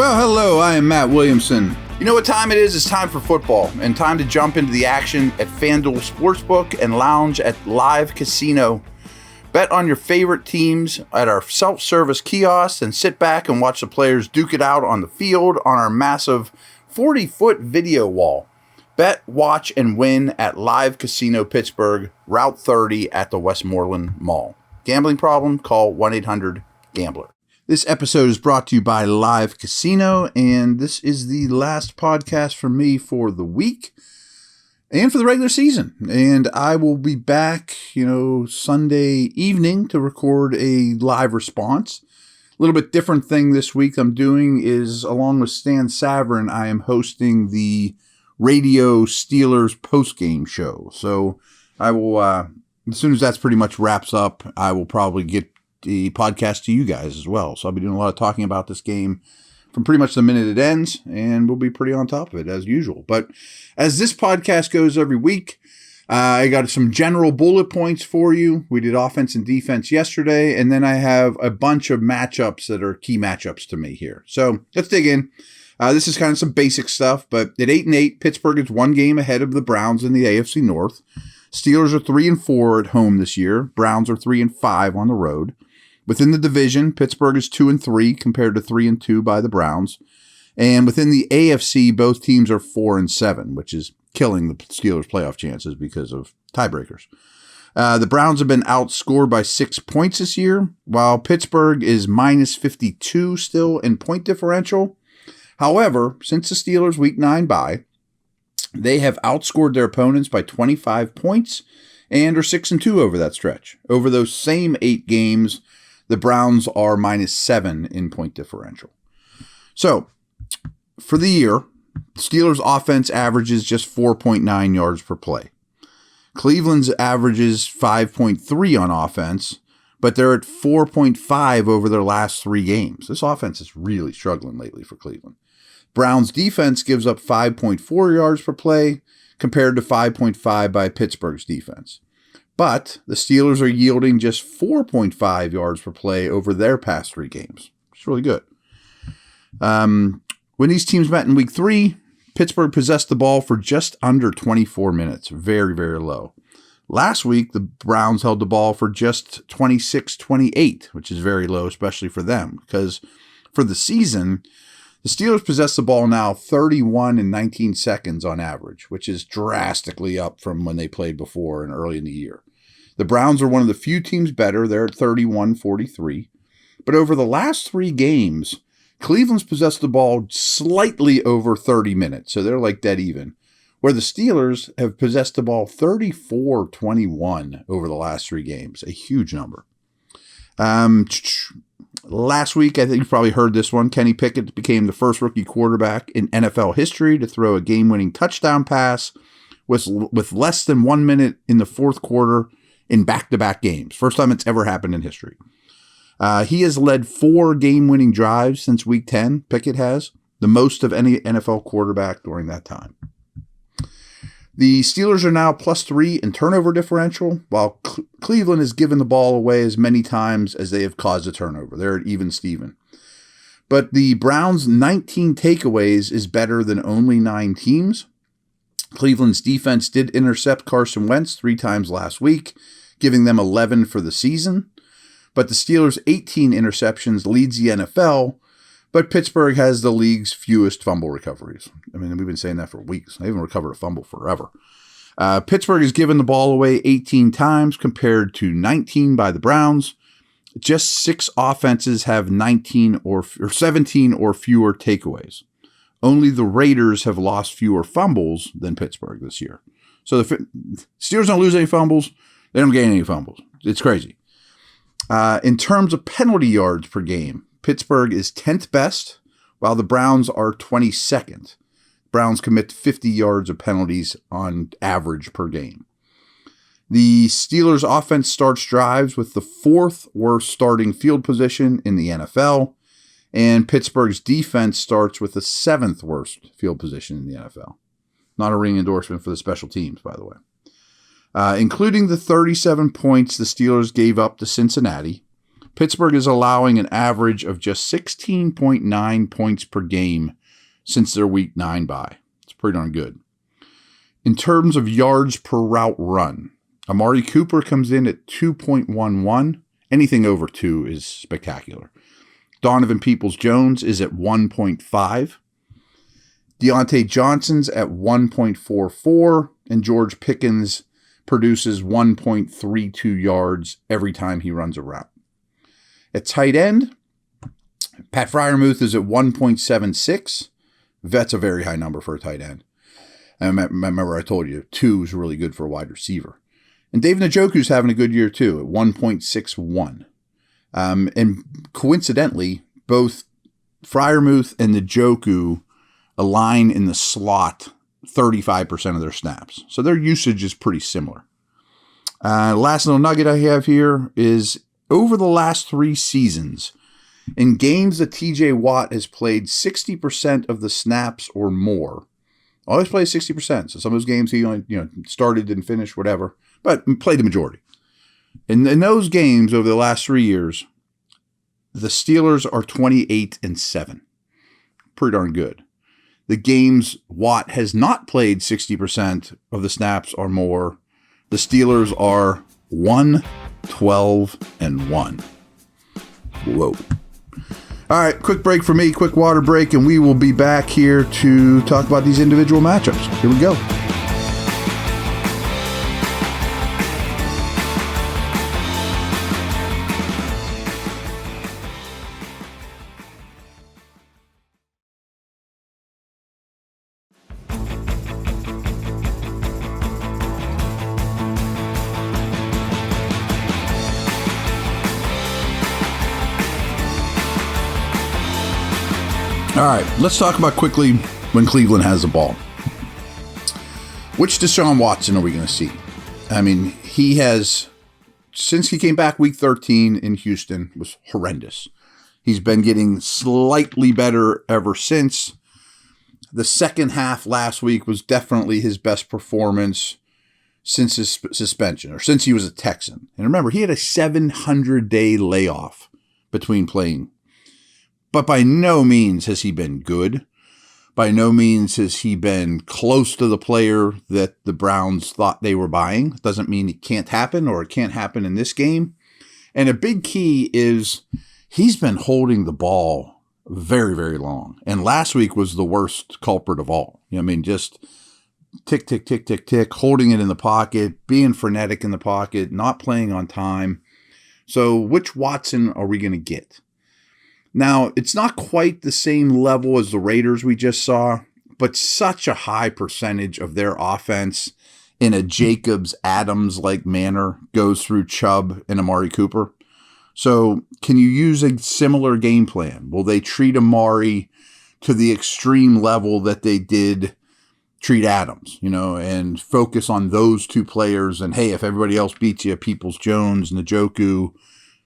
Well, hello, I am Matt Williamson. You know what time it is? It's time for football and time to jump into the action at FanDuel Sportsbook and lounge at Live Casino. Bet on your favorite teams at our self-service kiosks and sit back and watch the players duke it out on the field on our massive 40-foot video wall. Bet, watch, and win at Live Casino Pittsburgh, Route 30 at the Westmoreland Mall. Gambling problem? Call 1-800-GAMBLER. This episode is brought to you by Live Casino, and this is the last podcast for me for the week and for the regular season. And I will be back, Sunday evening to record a live response. A little bit different thing this week I'm doing is, along with Stan Savran, I am hosting the Radio Steelers postgame show. So I will, as soon as that's pretty much wraps up, I will probably get the podcast to you guys as well. So I'll be doing a lot of talking about this game from pretty much the minute it ends, and we'll be pretty on top of it as usual. But as this podcast goes every week, I got some general bullet points for you. We did offense and defense yesterday, and then I have a bunch of matchups that are key matchups to me here. So let's dig in. This is kind of some basic stuff, but at 8-8, Pittsburgh is one game ahead of the Browns in the AFC North. Steelers are 3-4 at home this year. Browns are 3-5 on the road. Within the division, Pittsburgh is 2-3 compared to 3-2 by the Browns. And within the AFC, both teams are 4-7, which is killing the Steelers' playoff chances because of tiebreakers. The Browns have been outscored by 6 points this year, while Pittsburgh is minus 52 still in point differential. However, since the Steelers' Week 9 bye, they have outscored their opponents by 25 points and are 6-2 over that stretch. Over those same 8 games, the Browns are minus 7 in point differential. So, for the year, Steelers' offense averages just 4.9 yards per play. Cleveland's averages 5.3 on offense, but they're at 4.5 over their last 3 games. This offense is really struggling lately for Cleveland. Browns' defense gives up 5.4 yards per play compared to 5.5 by Pittsburgh's defense. But the Steelers are yielding just 4.5 yards per play over their past 3 games. It's really good. When these teams met in Week 3, Pittsburgh possessed the ball for just under 24 minutes. Very, very low. Last week, the Browns held the ball for just 26-28, which is very low, especially for them. Because for the season, the Steelers possess the ball now 31 and 19 seconds on average, which is drastically up from when they played before and early in the year. The Browns are one of the few teams better. They're at 31-43. But over the last 3 games, Cleveland's possessed the ball slightly over 30 minutes, so they're like dead even, where the Steelers have possessed the ball 34-21 over the last 3 games, a huge number. Last week, I think you probably heard this one, Kenny Pickett became the first rookie quarterback in NFL history to throw a game-winning touchdown pass with less than 1 minute in the fourth quarter in back-to-back games. First time it's ever happened in history. He has led 4 game-winning drives since Week 10, Pickett has, the most of any NFL quarterback during that time. The Steelers are now +3 in turnover differential, while Cleveland has given the ball away as many times as they have caused a turnover. They're at even Steven. But the Browns' 19 takeaways is better than only 9 teams. Cleveland's defense did intercept Carson Wentz 3 times last week, giving them 11 for the season. But the Steelers' 18 interceptions leads the NFL, but Pittsburgh has the league's fewest fumble recoveries. I mean, we've been saying that for weeks. They haven't recovered a fumble forever. Pittsburgh has given the ball away 18 times compared to 19 by the Browns. Just 6 offenses have 19 or 17 or fewer takeaways. Only the Raiders have lost fewer fumbles than Pittsburgh this year. So the Steelers don't lose any fumbles. They don't gain any fumbles. It's crazy. In terms of penalty yards per game, Pittsburgh is 10th best, while the Browns are 22nd. Browns commit 50 yards of penalties on average per game. The Steelers' offense starts drives with the 4th worst starting field position in the NFL, and Pittsburgh's defense starts with the 7th worst field position in the NFL. Not a ring endorsement for the special teams, by the way. Including the 37 points the Steelers gave up to Cincinnati, Pittsburgh is allowing an average of just 16.9 points per game since their Week 9 bye. It's pretty darn good. In terms of yards per route run, Amari Cooper comes in at 2.11. Anything over 2 is spectacular. Donovan Peoples-Jones is at 1.5. Deontay Johnson's at 1.44. And George Pickens produces 1.32 yards every time he runs a route. At tight end, Pat Freiermuth is at 1.76. That's a very high number for a tight end. And remember I told you 2 is really good for a wide receiver. And David Njoku's having a good year too at 1.61. And coincidentally, both Freiermuth and Njoku align in the slot 35% of their snaps. So their usage is pretty similar. Last little nugget I have here is over the last 3 seasons, in games that TJ Watt has played 60% of the snaps or more, always plays 60%. So some of those games he only started, didn't finish, whatever, but played the majority. In those games over the last 3 years, the Steelers are 28-7. Pretty darn good. The games Watt has not played 60% of the snaps or more, the Steelers are 1-12-1. Whoa. All right, quick break for me, quick water break, and we will be back here to talk about these individual matchups. Here we go. All right, let's talk about quickly when Cleveland has the ball. Which Deshaun Watson are we going to see? I mean, he has, since he came back week 13 in Houston, was horrendous. He's been getting slightly better ever since. The second half last week was definitely his best performance since his suspension, or since he was a Texan. And remember, he had a 700-day layoff between playing. But by no means has he been good. By no means has he been close to the player that the Browns thought they were buying. Doesn't mean it can't happen, or it can't happen in this game. And a big key is he's been holding the ball very, very long. And last week was the worst culprit of all. Just tick, tick, tick, tick, tick, holding it in the pocket, being frenetic in the pocket, not playing on time. So which Watson are we going to get? Now, it's not quite the same level as the Raiders we just saw, but such a high percentage of their offense in a Jacobs-Adams-like manner goes through Chubb and Amari Cooper. So can you use a similar game plan? Will they treat Amari to the extreme level that they did treat Adams, and focus on those two players? And, hey, if everybody else beats you, Peoples-Jones, Njoku,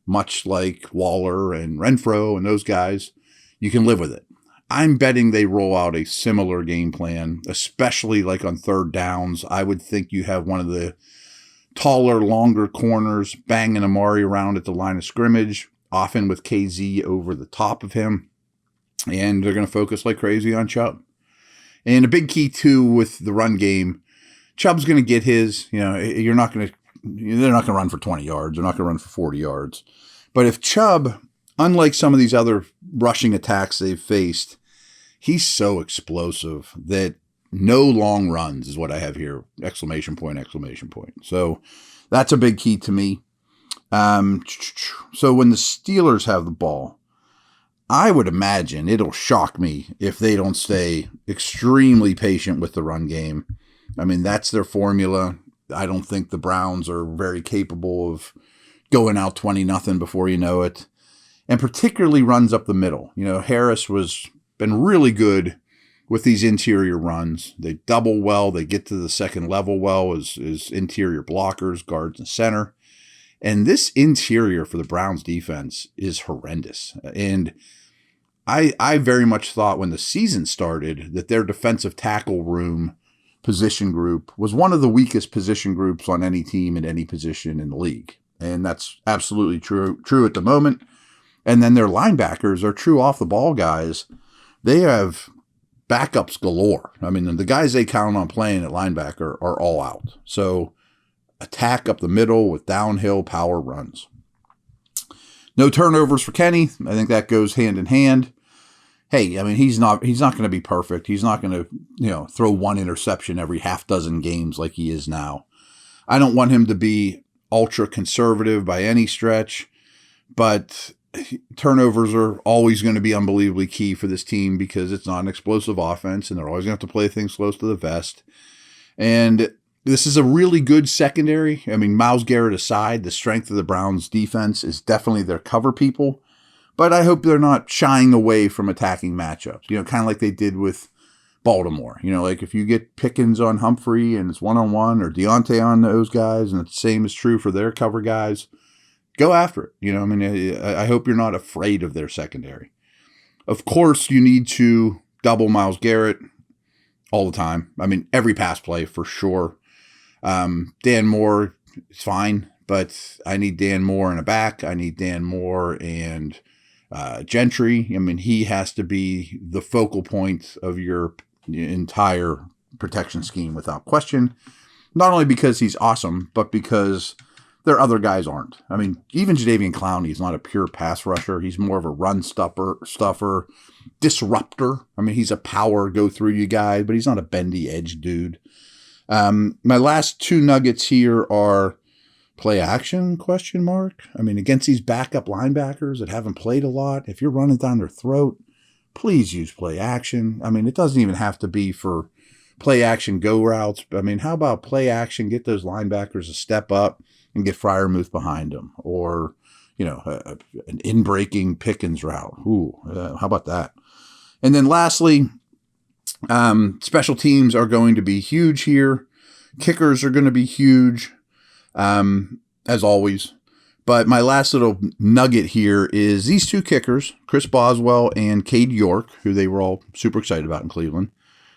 much like Waller and Renfro and those guys, you can live with it. I'm betting they roll out a similar game plan, especially like on third downs. I would think you have one of the taller, longer corners banging Amari around at the line of scrimmage, often with KZ over the top of him. And they're going to focus like crazy on Chubb. And a big key, too, with the run game, Chubb's going to get his. They're not going to run for 20 yards. They're not going to run for 40 yards. But if Chubb, unlike some of these other rushing attacks they've faced, he's so explosive that no long runs is what I have here. Exclamation point, exclamation point. So that's a big key to me. So when the Steelers have the ball, I would imagine it'll shock me if they don't stay extremely patient with the run game. I mean, that's their formula. I don't think the Browns are very capable of going out 20-0 before you know it. And particularly runs up the middle. Harris been really good with these interior runs. They double well. They get to the second level well as interior blockers, guards, and center. And this interior for the Browns defense is horrendous. And I very much thought when the season started that their defensive tackle room position group was one of the weakest position groups on any team in any position in the league. And that's absolutely true at the moment. And then their linebackers are true off-the-ball guys. They have backups galore. I mean, the guys they count on playing at linebacker are all out. So attack up the middle with downhill power runs. No turnovers for Kenny. I think that goes hand in hand. Hey, I mean, he's not going to be perfect. He's not going to, throw one interception every half dozen games like he is now. I don't want him to be ultra conservative by any stretch, but turnovers are always going to be unbelievably key for this team because it's not an explosive offense and they're always going to have to play things close to the vest. And this is a really good secondary. I mean, Myles Garrett aside, the strength of the Browns defense is definitely their cover people. But I hope they're not shying away from attacking matchups, kind of like they did with Baltimore. Like if you get Pickens on Humphrey and it's one-on-one or Deontay on those guys, and the same is true for their cover guys, go after it. I hope you're not afraid of their secondary. Of course, you need to double Myles Garrett all the time. I mean, every pass play for sure. Dan Moore is fine, but I need Dan Moore in a back. I need Dan Moore and Gentry. I mean, he has to be the focal point of your entire protection scheme without question. Not only because he's awesome, but because their other guys aren't. I mean, even Jadeveon Clowney is not a pure pass rusher. He's more of a run stuffer, disruptor. I mean, he's a power go through you guy, but he's not a bendy edge dude. My last two nuggets here are play action ? I mean, against these backup linebackers that haven't played a lot, if you're running down their throat, please use play action. I mean, it doesn't even have to be for play action go routes. I mean, how about play action, get those linebackers to step up and get Freiermuth behind them, or, an in-breaking Pickens route. How about that? And then lastly, special teams are going to be huge here. Kickers are going to be huge. As always. But my last little nugget here is these two kickers, Chris Boswell and Cade York, who they were all super excited about in Cleveland.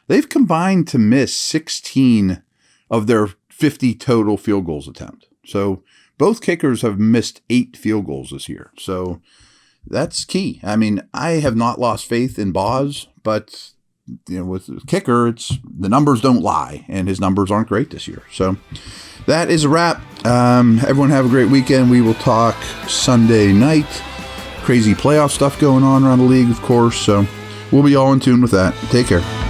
They've combined to miss 16 of their 50 total field goals attempt. So both kickers have missed 8 field goals this year. So that's key. I mean, I have not lost faith in Boz, but with the kicker, the numbers don't lie, and his numbers aren't great this year. So that is a wrap. Everyone have a great weekend. We will talk Sunday night. Crazy playoff stuff going on around the league, of course. So we'll be all in tune with that. Take care.